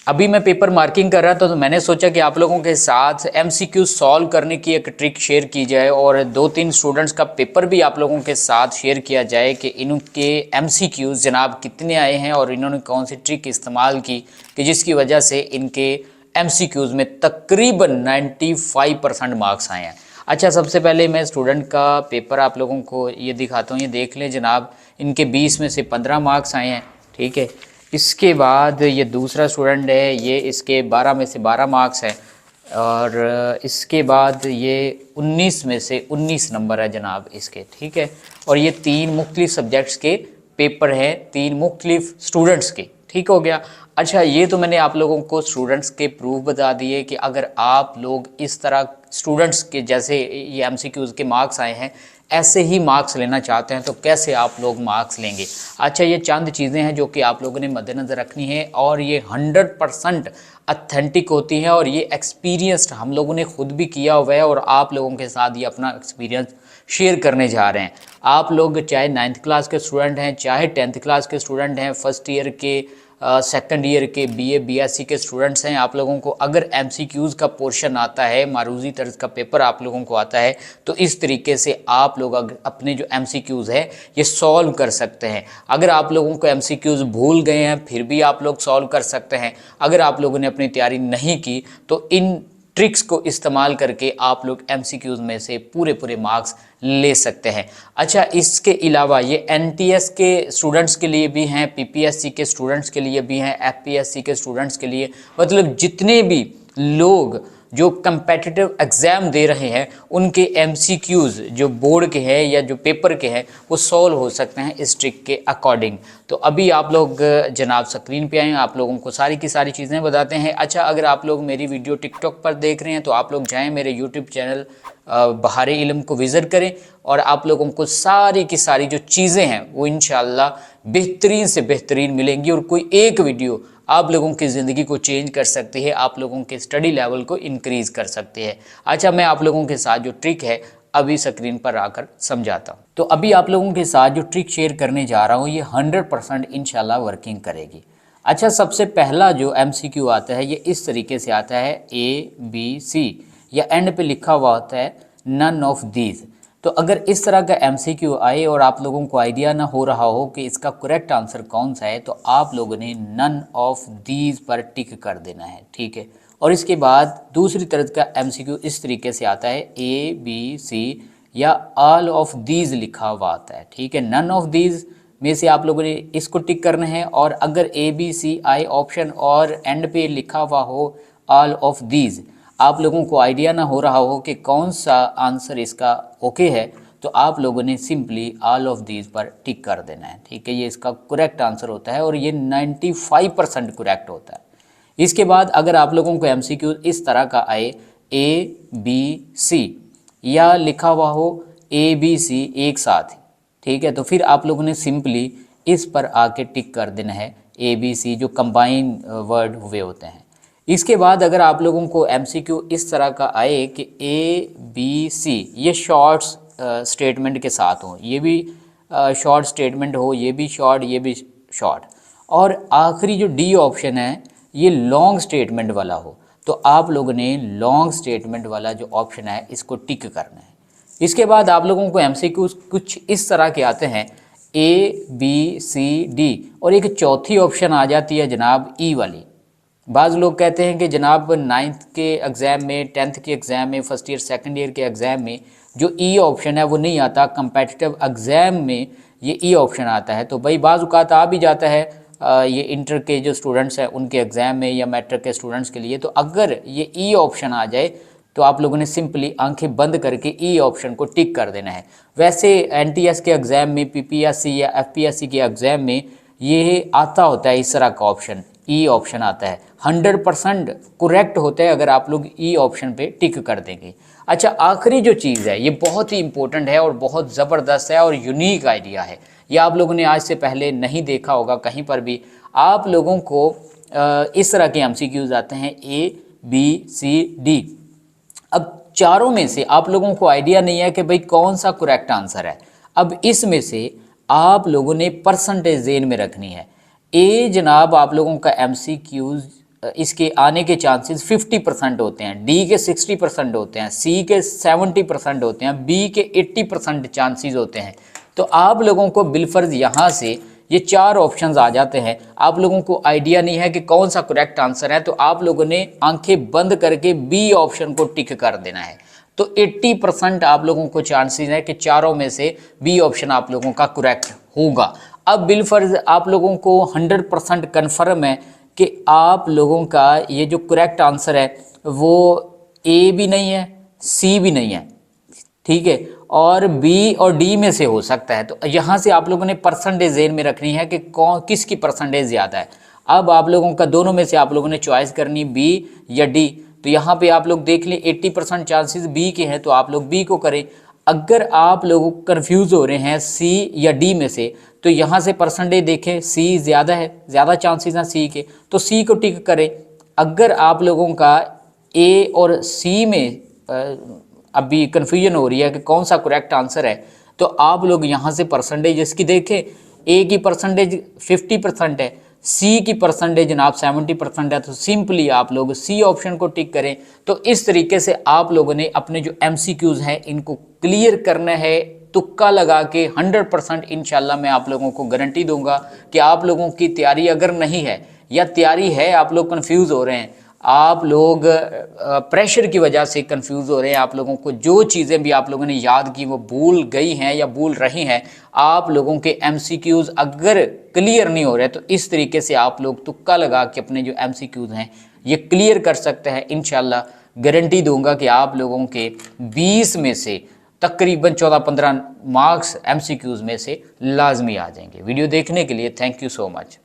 अभी मैं paper marking कर रहा था तो मैंने सोचा कि आप लोगों के साथ एमसीक्यू सॉल्व करने की एक ट्रिक शेयर की जाए और 2-3 स्टूडेंट्स का पेपर भी आप लोगों के साथ शेयर किया जाए कि इनके एमसीक्यूज जनाब कितने आए हैं और इन्होंने कौन सी ट्रिक इस्तेमाल की कि जिसकी वजह से इनके एमसीक्यूज में तकरीबन 95% मार्क्स आए हैं। अच्छा, सबसे पहले मैं स्टूडेंट का पेपर आप लोगों को ये दिखाता हूँ, ये देख लें जनाब। इनके 20 में से 15 मार्क्स आए हैं, ठीक है। इसके बाद ये दूसरा स्टूडेंट है, ये इसके 12 में से 12 मार्क्स हैं और इसके बाद ये 19 में से 19 नंबर है जनाब इसके, ठीक है। और ये 3 मुख्तलिफ सब्जेक्ट्स के पेपर हैं, 3 मुख्तलिफ स्टूडेंट्स के, ठीक हो गया। अच्छा, ये तो मैंने आप लोगों को स्टूडेंट्स के प्रूफ बता दिए कि अगर आप लोग इस तरह स्टूडेंट्स के जैसे ये एमसीक्यूज़ के मार्क्स आए हैं ऐसे ही मार्क्स लेना चाहते हैं तो कैसे आप लोग मार्क्स लेंगे। अच्छा, ये चंद चीज़ें हैं जो कि आप लोगों ने मद्देनज़र रखनी है और ये 100% अथेंटिक होती हैं और ये एक्सपीरियंस्ड हम लोगों ने खुद भी किया हुआ है और आप लोगों के साथ ये अपना एक्सपीरियंस शेयर करने जा रहे हैं। आप लोग चाहे 9th क्लास के स्टूडेंट हैं, चाहे 10th क्लास के स्टूडेंट हैं, फर्स्ट ईयर के, सेकंड ईयर के, बीए बीएससी के स्टूडेंट्स हैं, आप लोगों को अगर एमसीक्यूज़ का पोर्शन आता है, मारूजी तर्ज का पेपर आप लोगों को आता है तो इस तरीके से आप लोग अगर अपने जो एमसीक्यूज़ है ये सॉल्व कर सकते हैं। अगर आप लोगों को एमसीक्यूज़ भूल गए हैं फिर भी आप लोग सॉल्व कर सकते हैं। अगर आप लोगों ने अपनी तैयारी नहीं की तो इन ट्रिक्स को इस्तेमाल करके आप लोग एमसीक्यूज़ में से पूरे मार्क्स ले सकते हैं। अच्छा, इसके अलावा ये एनटीएस के स्टूडेंट्स के लिए भी हैं, पीपीएससी के स्टूडेंट्स के लिए भी हैं, एफपीएससी के स्टूडेंट्स के लिए, मतलब जितने भी लोग जो कंपेटिटिव एग्ज़ाम दे रहे हैं उनके एमसीक्यूज़ जो बोर्ड के हैं या जो पेपर के हैं वो सॉल्व हो सकते हैं इस ट्रिक के अकॉर्डिंग। तो अभी आप लोग जनाब स्क्रीन पे आए, आप लोगों को सारी की सारी चीज़ें बताते हैं। अच्छा, अगर आप लोग मेरी वीडियो टिकटॉक पर देख रहे हैं तो आप लोग जाएँ मेरे यूट्यूब चैनल बहारे इल्म को विज़िट करें और आप लोगों को सारी की सारी जो चीज़ें हैं वो इंशाअल्लाह बेहतरीन से बेहतरीन मिलेंगी और कोई एक वीडियो आप लोगों की ज़िंदगी को चेंज कर सकती है, आप लोगों के स्टडी लेवल को इंक्रीज़ कर सकती है। अच्छा, मैं आप लोगों के साथ जो ट्रिक है अभी स्क्रीन पर आकर समझाता हूँ। तो अभी आप लोगों के साथ जो ट्रिक शेयर करने जा रहा हूँ ये 100% इंशाल्लाह वर्किंग करेगी। अच्छा, सबसे पहला जो एमसीक्यू आता है ये इस तरीके से आता है ABC या एंड पे लिखा हुआ होता है नन ऑफ दीज। तो अगर इस तरह का एमसीक्यू आए और आप लोगों को आइडिया ना हो रहा हो कि इसका करेक्ट आंसर कौन सा है तो आप लोगों ने नन ऑफ दीज पर टिक कर देना है, ठीक है। और इसके बाद दूसरी तरह का एमसीक्यू इस तरीके से आता है ABC या ऑल ऑफ दीज लिखा हुआ आता है, ठीक है। नन ऑफ दीज में से आप लोगों ने इसको टिक करना है और अगर ABCI ऑप्शन और एंड पे लिखा हुआ हो ऑल ऑफ दीज, आप लोगों को आइडिया ना हो रहा हो कि कौन सा आंसर इसका ओके है तो आप लोगों ने सिंपली ऑल ऑफ दीज पर टिक कर देना है, ठीक है। ये इसका करेक्ट आंसर होता है और ये 95% करेक्ट होता है। इसके बाद अगर आप लोगों को एमसीक्यू इस तरह का आए ABC या लिखा हुआ हो ABC एक साथ, ठीक है, तो फिर आप लोगों ने सिंपली इस पर आके टिक कर देना है ABC जो कंबाइन वर्ड हुए होते हैं। इसके बाद अगर आप लोगों को एमसीक्यू इस तरह का आए कि ABC ये शॉर्ट्स स्टेटमेंट के साथ हो, ये भी शॉर्ट स्टेटमेंट हो, ये भी शॉर्ट, ये भी शॉर्ट, और आखिरी जो डी ऑप्शन है ये लॉन्ग स्टेटमेंट वाला हो, तो आप लोगों ने लॉन्ग स्टेटमेंट वाला जो ऑप्शन है इसको टिक करना है। इसके बाद आप लोगों को एमसीक्यू कुछ इस तरह के आते हैं ABCD और एक चौथी ऑप्शन आ जाती है जनाब ई वाली। बाज़ लोग कहते हैं कि जनाब 9th के एग्ज़ाम में, 10th के एग्ज़ाम में, फर्स्ट ईयर सेकंड ईयर के एग्ज़ाम में जो ई ऑप्शन है वो नहीं आता, कंपेटिटिव एग्ज़ाम में ये ई ऑप्शन आता है। तो भाई बाज़ औक़ात आ भी जाता है ये इंटर के जो स्टूडेंट्स हैं उनके एग्ज़ाम में या मैट्रिक के स्टूडेंट्स के लिए। तो अगर ये ई ऑप्शन आ जाए तो आप लोगों ने सिंपली आंखें बंद करके ई ऑप्शन को टिक कर देना है। वैसे एनटीएस के एग्ज़ाम में, पीपीएससी या एफपीएससी के एग्ज़ाम में ये आता होता है, इस तरह का ऑप्शन ई ऑप्शन आता है। 100% करेक्ट होता है अगर आप लोग ई ऑप्शन पे टिक कर देंगे। अच्छा, आखिरी जो चीज़ है ये बहुत ही इंपॉर्टेंट है और बहुत ज़बरदस्त है और यूनिक आइडिया है। ये आप लोगों ने आज से पहले नहीं देखा होगा कहीं पर भी। आप लोगों को इस तरह के एमसीक्यूज़ आते हैं ABCD। अब चारों में से आप लोगों को आइडिया नहीं है कि भाई कौन सा करेक्ट आंसर है। अब इसमें से आप लोगों ने परसेंटेज ज़हन में रखनी है। ए जनाब आप लोगों का एमसीक्यूज़ इसके आने के चांसेस 50% होते हैं, डी के 60% होते हैं, सी के 70% होते हैं, बी के 80% चांसेस होते हैं। तो आप लोगों को बिलफर्ज यहाँ से ये 4 ऑप्शंस आ जाते हैं। आप लोगों को आइडिया नहीं है कि कौन सा करेक्ट आंसर है, तो आप लोगों ने आंखें बंद करके बी ऑप्शन को टिक कर देना है। तो 80% आप लोगों को चांसेस है कि चारों में से बी ऑप्शन आप लोगों का करेक्ट होगा। अब बिलफर्ज आप लोगों को 100% कन्फर्म है कि आप लोगों का ये जो करेक्ट आंसर है वो ए भी नहीं है, सी भी नहीं है, ठीक है, और बी और डी में से हो सकता है। तो यहाँ से आप लोगों ने परसेंटेज ज़हन में रखनी है कि कौन किसकी परसेंटेज ज़्यादा है। अब आप लोगों का दोनों में से आप लोगों ने चॉइस करनी बी या डी। तो यहाँ पे आप लोग देख लें 80% चांसेस बी के हैं, तो आप लोग बी को करें। अगर आप लोग कंफ्यूज हो रहे हैं सी या डी में से, तो यहाँ से परसेंटेज देखें, सी ज़्यादा है, ज़्यादा चांसेस हैं सी के, तो सी को टिक करें। अगर आप लोगों का ए और सी में अभी कन्फ्यूजन हो रही है कि कौन सा करेक्ट आंसर है, तो आप लोग यहाँ से परसेंटेज इसकी देखें, ए की परसेंटेज 50% है, सी की परसेंटेज जनाब 70% है, तो सिंपली आप लोग सी ऑप्शन को टिक करें। तो इस तरीके से आप लोगों ने अपने जो MCQs हैं इनको क्लियर करना है, तुक्का लगा के 100%। इंशाल्लाह मैं आप लोगों को गारंटी दूंगा कि आप लोगों की तैयारी अगर नहीं है या तैयारी है, आप लोग कंफ्यूज हो रहे हैं, आप लोग प्रेशर की वजह से कंफ्यूज हो रहे हैं, आप लोगों को जो चीज़ें भी आप लोगों ने याद की वो भूल गई हैं या भूल रही हैं, आप लोगों के MCQs अगर क्लियर नहीं हो रहे, तो इस तरीके से आप लोग तुक्का लगा के अपने जो MCQs हैं ये क्लियर कर सकते हैं। इंशाल्लाह गारंटी दूंगा कि आप लोगों के 20 में से तकरीबन 14-15 मार्क्स MCQs में से लाजमी आ जाएंगे। वीडियो देखने के लिए थैंक यू सो मच।